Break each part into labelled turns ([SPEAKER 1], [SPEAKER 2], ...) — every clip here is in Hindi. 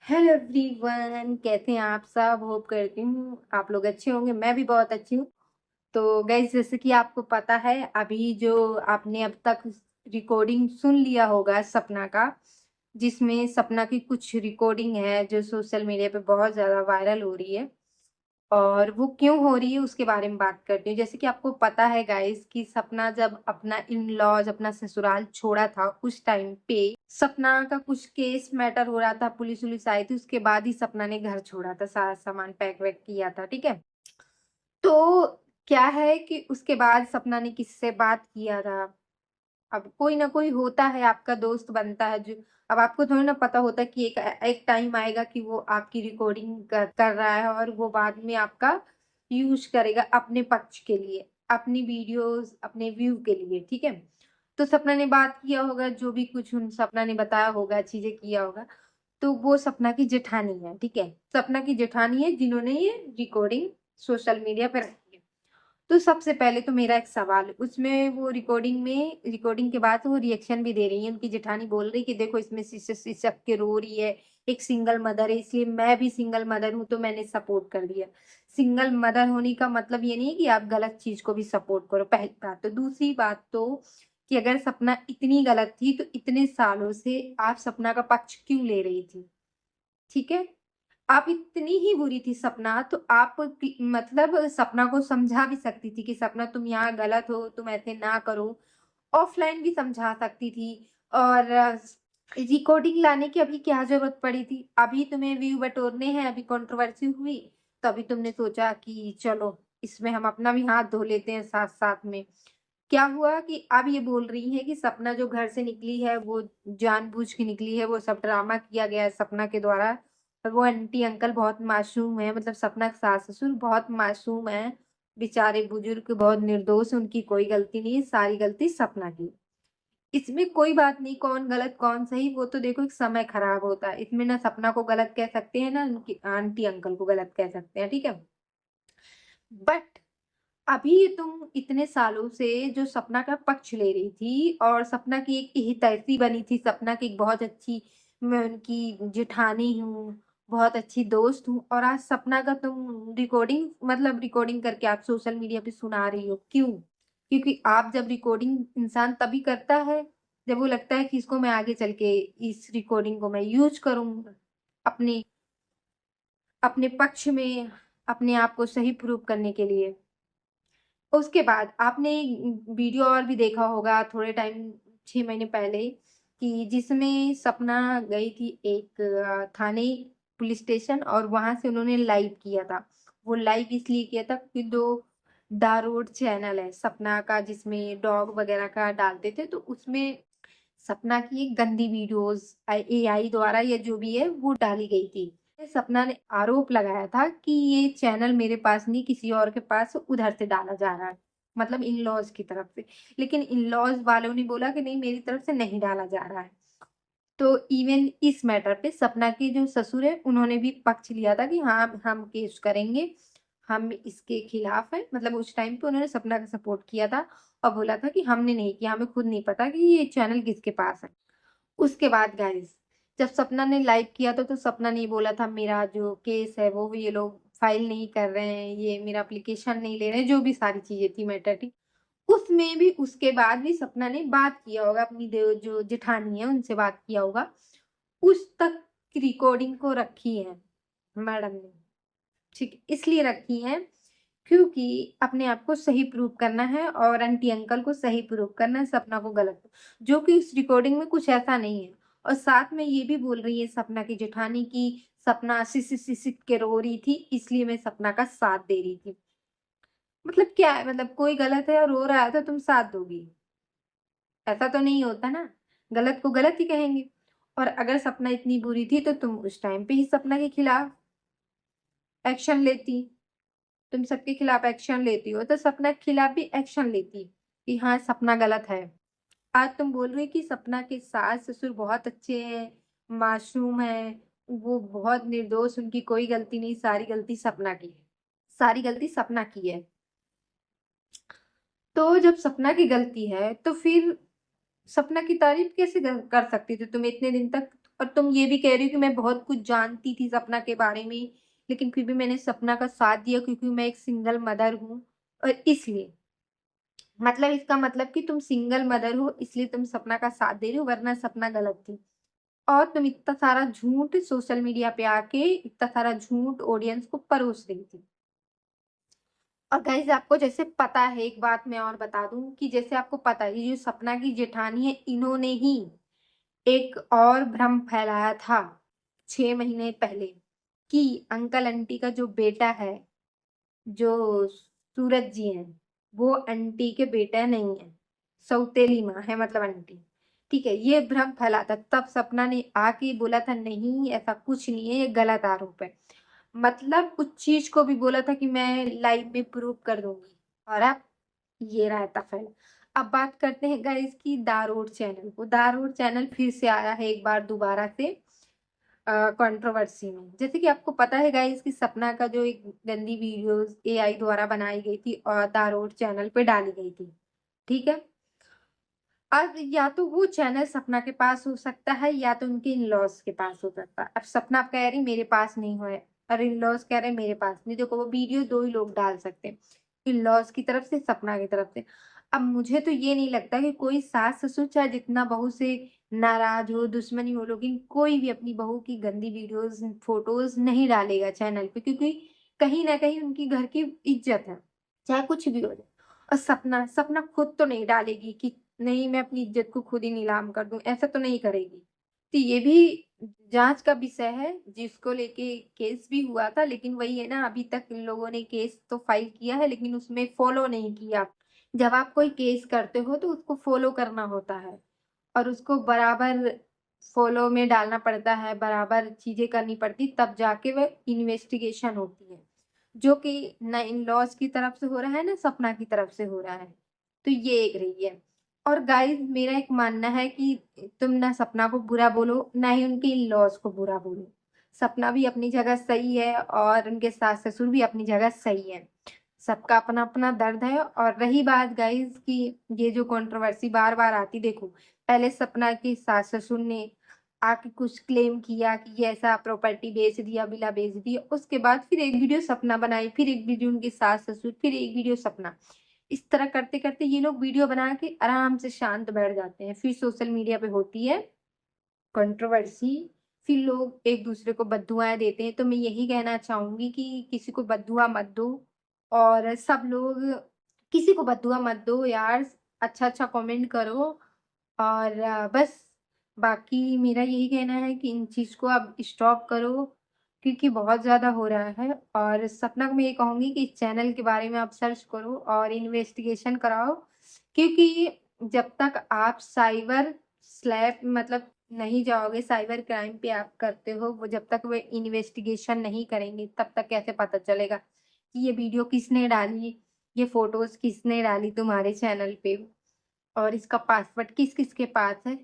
[SPEAKER 1] हेलो एवरीवन, कैसे हैं आप सब। होप करती हूँ आप लोग अच्छे होंगे। मैं भी बहुत अच्छी हूँ। तो गाइस, जैसे कि आपको पता है, अभी जो आपने अब तक रिकॉर्डिंग सुन लिया होगा सपना का, जिसमें सपना की कुछ रिकॉर्डिंग है जो सोशल मीडिया पे बहुत ज़्यादा वायरल हो रही है। और वो क्यों हो रही है उसके बारे में बात करती हूँ। जैसे कि आपको पता है गाइस कि सपना जब अपना इन लॉज अपना ससुराल छोड़ा था, उस टाइम पे सपना का कुछ केस मैटर हो रहा था, पुलिस वुलिस आई थी। उसके बाद ही सपना ने घर छोड़ा था, सारा सामान पैक वैक किया था, ठीक है। तो क्या है कि उसके बाद सपना ने किससे बात किया था। अब कोई ना कोई होता है, आपका दोस्त बनता है जो, अब आपको थोड़ी ना पता होता कि एक एक टाइम आएगा कि वो आपकी रिकॉर्डिंग कर रहा है और वो बाद में आपका यूज करेगा अपने पक्ष के लिए, अपनी वीडियोस अपने व्यू के लिए, ठीक है। तो सपना ने बात किया होगा, जो भी कुछ उन सपना ने बताया होगा, चीजें किया होगा। तो वो सपना की जेठानी है, ठीक है। सपना की जेठानी है जिन्होंने ये रिकॉर्डिंग सोशल मीडिया पे रखी है। तो सबसे पहले तो मेरा एक सवाल है, उसमें वो रिकॉर्डिंग के बाद वो रिएक्शन भी दे रही है। उनकी जेठानी बोल रही है कि देखो इसमें सिसक के रो रही है, एक सिंगल मदर है, इसलिए मैं भी सिंगल मदर हूँ तो मैंने सपोर्ट कर दिया। सिंगल मदर होने का मतलब ये नहीं है कि आप गलत चीज को भी सपोर्ट करो, पहली बात। तो दूसरी बात तो कि अगर सपना इतनी गलत थी तो इतने सालों से आप सपना का पक्ष क्यों ले रही थी, ठीक है। आप इतनी ही बुरी थी सपना, तो आप मतलब सपना को समझा भी सकती थी कि सपना तुम यहाँ गलत हो, तुम ऐसे ना करो। ऑफलाइन भी समझा सकती थी। और रिकॉर्डिंग लाने की अभी क्या जरूरत पड़ी थी। अभी तुम्हें व्यू बटोरने हैं, अभी कंट्रोवर्सी हुई, तो अभी तुमने सोचा कि चलो इसमें हम अपना भी हाथ धो लेते हैं साथ साथ में। क्या हुआ कि अब ये बोल रही है कि सपना जो घर से निकली है वो जानबूझ के निकली है, वो सब ड्रामा किया गया है सपना के द्वारा। और वो आंटी अंकल बहुत मासूम है, मतलब सपना के सास ससुर बहुत मासूम है, बेचारे बुजुर्ग बहुत निर्दोष है, उनकी कोई गलती नहीं है, सारी गलती सपना की। इसमें कोई बात नहीं, कौन गलत कौन सही वो तो देखो एक समय खराब होता है। इसमें ना सपना को गलत कह सकते हैं, ना उनकी आंटी अंकल को गलत कह सकते हैं, ठीक है। बट अभी तुम इतने सालों से जो सपना का पक्ष ले रही थी और सपना की एक हितैषी बनी थी, सपना की एक बहुत अच्छी, मैं उनकी जेठानी हूँ, बहुत अच्छी दोस्त हूँ, और आज सपना का तुम रिकॉर्डिंग करके आप सोशल मीडिया पे सुना रही हो। क्यों? क्योंकि आप जब रिकॉर्डिंग इंसान तभी करता है जब वो लगता है कि इसको मैं आगे चल के इस रिकॉर्डिंग को मैं यूज करूंगा अपने अपने पक्ष में, अपने आप को सही प्रूव करने के लिए। उसके बाद आपने वीडियो और भी देखा होगा थोड़े टाइम, 6 महीने पहले, कि जिसमें सपना गई थी एक थाने, पुलिस स्टेशन, और वहां से उन्होंने लाइव किया था। वो लाइव इसलिए किया था क्योंकि दो दारोड चैनल है सपना का जिसमें डॉग वगैरह का डालते थे, तो उसमें सपना की एक गंदी वीडियोस एआई द्वारा या जो भी है वो डाली गई थी। सपना ने आरोप लगाया था कि ये चैनल मेरे पास नहीं, किसी और के पास उधर से डाला जा रहा है, मतलब इन लॉज की तरफ से। लेकिन इन लॉज वालों ने बोला कि नहीं, मेरी तरफ से नहीं डाला जा रहा है। तो इवन इस मैटर पे सपना के जो ससुर है उन्होंने भी पक्ष लिया था कि हाँ हम केस करेंगे, हम इसके खिलाफ है। मतलब उस टाइम पे उन्होंने सपना का सपोर्ट किया था और बोला था कि हमने नहीं किया, हमें खुद नहीं पता कि ये चैनल किसके पास है। उसके बाद गाइस, जब सपना ने लाइव किया था तो सपना ने ये बोला था मेरा जो केस है वो ये लोग फाइल नहीं कर रहे हैं, ये मेरा एप्लीकेशन नहीं ले रहे हैं, जो भी सारी चीजें थी मैटर थी। उसमें भी उसके बाद भी सपना ने बात किया होगा अपनी जो जेठानी है उनसे बात किया होगा, उस तक रिकॉर्डिंग को रखी है मैडम ने, ठीक है? इसलिए रखी है क्योंकि अपने आप को सही प्रूव करना है और आंटी अंकल को सही प्रूव करना है, सपना को गलत, जो कि उस रिकॉर्डिंग में कुछ ऐसा नहीं है। और साथ में ये भी बोल रही है सपना की जेठानी की सपना सिसिक के रो रही थी, इसलिए मैं सपना का साथ दे रही थी। मतलब क्या है, मतलब कोई गलत है और रो रहा है तो तुम साथ दोगी? ऐसा तो नहीं होता ना, गलत को गलत ही कहेंगे। और अगर सपना इतनी बुरी थी तो तुम उस टाइम पे ही सपना के खिलाफ एक्शन लेती, तुम सबके खिलाफ एक्शन लेती हो तो सपना के खिलाफ भी एक्शन लेती कि हाँ सपना गलत है। आज तुम बोल रही कि सपना के सास ससुर बहुत अच्छे हैं, मासूम है, वो बहुत निर्दोष, उनकी कोई गलती नहीं, सारी गलती सपना की है, सारी गलती सपना की है। तो जब सपना की गलती है तो फिर सपना की तारीफ कैसे कर सकती थी तुम इतने दिन तक? और तुम ये भी कह रही हो कि मैं बहुत कुछ जानती थी सपना के बारे में, लेकिन फिर भी मैंने सपना का साथ दिया क्योंकि मैं एक सिंगल मदर हूँ और इसलिए। मतलब इसका मतलब कि तुम सिंगल मदर हो इसलिए तुम सपना का साथ दे रही हो, वरना सपना गलत थी। और तुम इतना सारा झूठ सोशल मीडिया पे आके इतना सारा झूठ ऑडियंस को परोस रही थी। और गाइस आपको जैसे पता है, एक बात मैं और बता दूं कि जैसे आपको पता है ये जो सपना की जेठानी है, इन्होंने ही एक और भ्रम फैलाया था 6 महीने पहले कि अंकल आंटी का जो बेटा है, जो सूरज जी हैं, वो आंटी के बेटा नहीं है, सौतेली माँ है मतलब आंटी। ठीक है, ये भ्रम फैला था। तब सपना ने आके बोला था नहीं ऐसा कुछ नहीं है, ये गलत आरोप है। मतलब उस चीज को भी बोला था कि मैं लाइव में प्रूव कर दूंगी। और अब ये रहता फैला। अब बात करते हैं गाइस की दारोड चैनल को। दारोड चैनल फिर से आया है एक बार दोबारा से कंट्रोवर्सी में। जैसे कि आपको पता है गाइस कि सपना का जो एक गंदी वीडियोस एआई द्वारा बनाई गई थी और दारोड चैनल पे डाली गई थी। ठीक है, अब या तो वो चैनल सपना के पास हो सकता है या तो उनके इन लॉज के पास हो सकता है। अब सपना आप कह रही मेरे पास नहीं हुआ है और इन लॉज कह रहे मेरे पास नहीं। देखो वो वीडियो दो ही लोग डाल सकते हैं, इन लॉज की तरफ से, सपना की तरफ से। अब मुझे तो ये नहीं लगता कि कोई सास ससुर चाहे जितना बहू से नाराज हो, दुश्मनी हो, लेकिन कोई भी अपनी बहू की गंदी वीडियोस फोटोज नहीं डालेगा चैनल पे, क्योंकि कहीं ना कहीं उनकी घर की इज्जत है, चाहे कुछ भी हो जाए। और सपना सपना खुद तो नहीं डालेगी कि नहीं मैं अपनी इज्जत को खुद ही नीलाम कर दूं, ऐसा तो नहीं करेगी। तो ये भी जांच का विषय है, जिसको लेके केस भी हुआ था। लेकिन वही है ना, अभी तक इन लोगों ने केस तो फाइल किया है लेकिन उसमें फॉलो नहीं किया। जब आप कोई केस करते हो तो उसको फॉलो करना होता है और उसको बराबर फॉलो में डालना पड़ता है, बराबर चीजें करनी पड़ती, तब जाके वह इन्वेस्टिगेशन होती है। जो कि ना इन लॉज की तरफ से हो रहा है ना सपना की तरफ से हो रहा है। तो ये एक रही है। और गाइस मेरा एक मानना है कि तुम ना सपना को बुरा बोलो ना ही उनके इन लॉज को बुरा बोलो। सपना भी अपनी जगह सही है और उनके सास ससुर भी अपनी जगह सही है। सबका अपना अपना दर्द है। और रही बात गाइस की ये जो कंट्रोवर्सी बार बार आती, देखो पहले सपना के सास ससुर ने आके कुछ क्लेम किया कि ये ऐसा प्रॉपर्टी बेच दिया, विला बेच दिया। उसके बाद फिर एक वीडियो सपना बनाई, फिर एक वीडियो उनके सास ससुर, फिर एक वीडियो सपना। इस तरह करते करते ये लोग वीडियो बना के आराम से शांत बैठ जाते हैं। फिर सोशल मीडिया पे होती है कंट्रोवर्सी, फिर लोग एक दूसरे को बद्दुआएं देते हैं। तो मैं यही कहना चाहूंगी कि किसी को बद्दुआ मत दो और सब लोग किसी को बद्दुआ मत दो यार, अच्छा अच्छा कमेंट करो। और बस बाकी मेरा यही कहना है कि इन चीज को आप स्टॉप करो क्योंकि बहुत ज्यादा हो रहा है। और सपना को मैं ये कहूंगी कि इस चैनल के बारे में आप सर्च करो और इन्वेस्टिगेशन कराओ, क्योंकि जब तक आप साइबर स्लैप मतलब नहीं जाओगे, साइबर क्राइम पे आप करते हो, वो जब तक वो इन्वेस्टिगेशन नहीं करेंगे तब तक कैसे पता चलेगा कि ये वीडियो किसने डाली, ये फोटोज किसने डाली तुम्हारे चैनल पे और इसका पासवर्ड किस किस के पास है।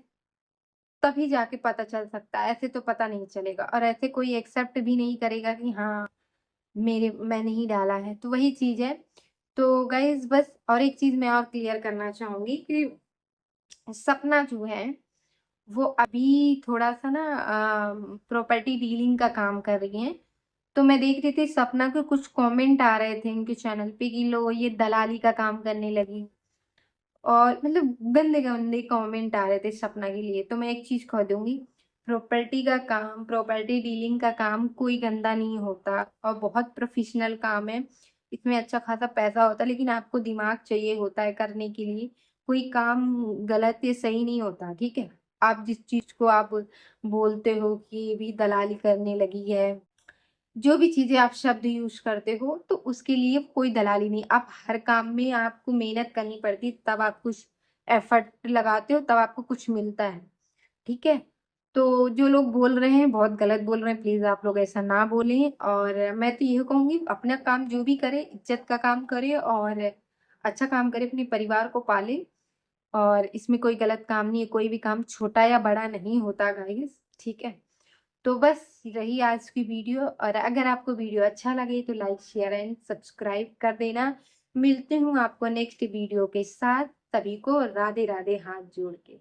[SPEAKER 1] तभी जाके पता चल सकता है, ऐसे तो पता नहीं चलेगा। और ऐसे कोई एक्सेप्ट भी नहीं करेगा कि हाँ मेरे मैंने ही डाला है। तो वही चीज है। तो गाइज बस और एक चीज मैं और क्लियर करना चाहूंगी कि सपना जो है वो अभी थोड़ा सा ना प्रॉपर्टी डीलिंग का काम कर रही है। तो मैं देख रही थी सपना के कुछ कमेंट आ रहे थे इनके चैनल पे कि लो ये दलाली का काम करने लगी, और मतलब गंदे गंदे कमेंट आ रहे थे सपना के लिए। तो मैं एक चीज कह दूंगी, प्रॉपर्टी का काम, प्रॉपर्टी डीलिंग का काम कोई गंदा नहीं होता और बहुत प्रोफेशनल काम है। इसमें अच्छा खासा पैसा होता है, लेकिन आपको दिमाग चाहिए होता है करने के लिए। कोई काम गलत या सही नहीं होता, ठीक है। आप जिस चीज को आप बोलते हो कि ये भी दलाली करने लगी है, जो भी चीजें आप शब्द यूज करते हो, तो उसके लिए कोई दलाली नहीं। आप हर काम में आपको मेहनत करनी पड़ती, तब आप कुछ एफर्ट लगाते हो, तब आपको कुछ मिलता है, ठीक है। तो जो लोग बोल रहे हैं बहुत गलत बोल रहे हैं, प्लीज आप लोग ऐसा ना बोलें। और मैं तो यही कहूंगी अपना काम जो भी करे इज्जत का काम करे और अच्छा काम करे, अपने परिवार को पाले। और इसमें कोई गलत काम नहीं है, कोई भी काम छोटा या बड़ा नहीं होता गाइस, ठीक है। तो बस रही आज की वीडियो, और अगर आपको वीडियो अच्छा लगे तो लाइक शेयर एंड सब्सक्राइब कर देना। मिलते हूँ आपको नेक्स्ट वीडियो के साथ। सभी को राधे राधे हाथ जोड़ के।